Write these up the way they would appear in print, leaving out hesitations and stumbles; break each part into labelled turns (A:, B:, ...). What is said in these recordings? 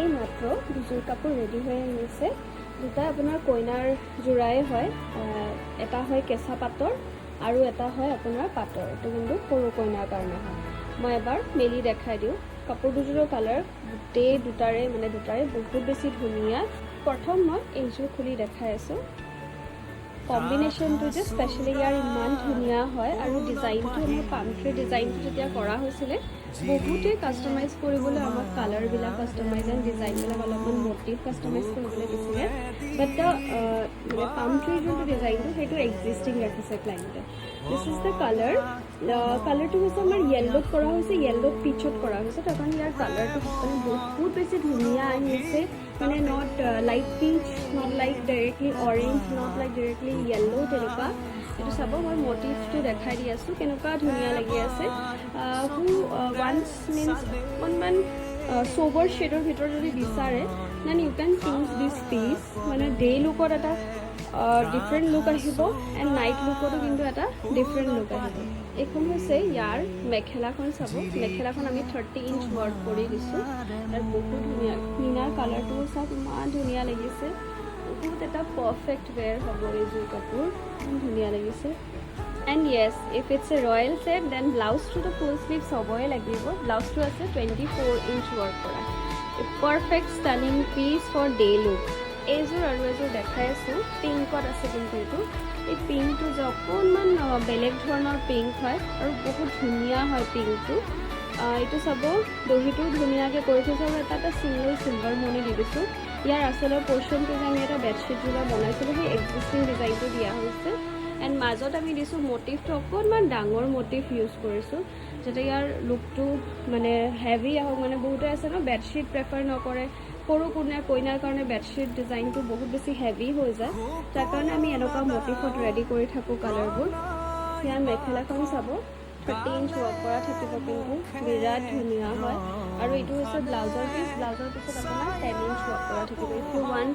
A: এই মাত্ৰ দুযোৰ কাপোৰ ৰেডি হৈ আহিছে। দুটা আপোনাৰ কইনাৰ যোৰাই হয়, এটা হয় কেঁচা পাটৰ আৰু এটা হয় আপোনাৰ পাটৰ। এইটো কিন্তু সৰু কইনাৰ কাৰণে হয়। মই এবাৰ মেলি দেখাই দিওঁ। কাপোৰ দুযোৰৰ কালাৰ গোটেই দুটাৰে বহুত বেছি ধুনীয়া। প্ৰথম মই এইযোৰ খুলি দেখাই আছোঁ। কম্বিনেশ্যনটো যে স্পেচিয়েলি ইয়াৰ ইমান ধুনীয়া হয় আৰু ডিজাইনটো আমাৰ পাম ট্ৰি ডিজাইনটো যেতিয়া কৰা হৈছিলে বহুতেই কাষ্টমাইজ কৰিবলৈ আমাক কালাৰবিলাক কাষ্টমাইজ এণ্ড ডিজাইনবিলাক অলপমান মটিভ কাষ্টমাইজ কৰিবলৈ দিছিলে। বাট মানে পাম ট্ৰিৰ যোনটো ডিজাইনটো সেইটো এক্সিষ্টিং ৰাখিছে ক্লাইণ্টে। This is the colour. কালাৰটো হৈছে আমাৰ য়েল্লোত কৰা হৈছে, য়েল্লোত পিচত কৰা হৈছে। তাৰ কাৰণে ইয়াৰ কালাৰটো মানে বহুত বেছি ধুনীয়া আহিছে। মানে not light piece, not like directly orange, not like directly yellow, তেনেকুৱা। এইটো চাব, মই মটিভটো দেখাই দি আছোঁ কেনেকুৱা ধুনীয়া লাগি আছে। হু ওৱান্স মিনছ অকণমান চবৰ শ্বেডৰ ভিতৰত যদি বিচাৰে then you can choose this piece. মানে ডে লুকত এটা ডিফাৰেণ্ট লুক আহিব এণ্ড নাইট লুকতো কিন্তু এটা ডিফাৰেণ্ট লুক আহিব। এইখন হৈছে ইয়াৰ মেখেলাখন। চাব, মেখেলাখন আমি 30 ইঞ্চ ৱৰ্ক কৰি দিছোঁ। ইয়াৰ বহুত ধুনীয়া মিনাৰ কালাৰটোও চাওক, ইমান ধুনীয়া লাগিছে। বহুত এটা পাৰফেক্ট ৱেৰ হ'ব এইযোৰ কাপোৰ, ধুনীয়া লাগিছে। And yes, if it's a royal set then ব্লাউজটোতো ফুল স্লিভছ হ'বই লাগিব। ব্লাউজটো আছে 24 ইঞ্চ ৱৰ্ক কৰা। Perfect stunning piece for day look. এইযোৰ আৰু এযোৰ দেখাই আছোঁ, পিংকত আছে কিন্তু এইটো। এই পিংকটো যে অকণমান বেলেগ ধৰণৰ পিংক হয় আৰু বহুত ধুনীয়া হয় পিংকটো। এইটো চাব, দহিটো ধুনীয়াকৈ কৰি থৈছোঁ আৰু এটা ছিংগল চিলভাৰ মণি দি দিছোঁ। ইয়াৰ আচলৰ পৰ্চনটো যে আমি এটা বেডশ্বীট যোৰা বনাইছিলোঁ সেই এক্সিষ্টিং ডিজাইনটো দিয়া হৈছে। এণ্ড মাজত আমি দিছোঁ মটিভটো অকণমান ডাঙৰ মটিভ ইউজ কৰিছোঁ যাতে ইয়াৰ লুকটো মানে হেভি আহক। মানে বহুতে আছে ন বেডশ্বীট প্ৰেফাৰ নকৰে, সৰু কইনাৰ কাৰণে বেডশ্বীট ডিজাইনটো বহুত বেছি হেভি হৈ যায়। তাৰ কাৰণে আমি এনেকুৱা মটিভত ৰেডি কৰি থাকোঁ কালাৰবোৰ। ইয়াৰ মেখেলাখন চাব, 30 ইঞ্চ ৱৰ্ক কৰা থাকিব কিন্তু বিৰাট ধুনীয়া হয়। আৰু এইটো হৈছে ব্লাউজৰ পিচ। ব্লাউজৰ পিছত আপোনাৰ 10 ইঞ্চ ৱৰ্ক কৰা থাকিব। If you want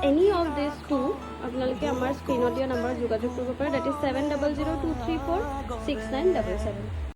A: any of this to, আপোনালোকে আমাৰ স্ক্ৰীণত দিয়া নম্বৰত যোগাযোগ কৰিব পাৰে। That is 7002346977।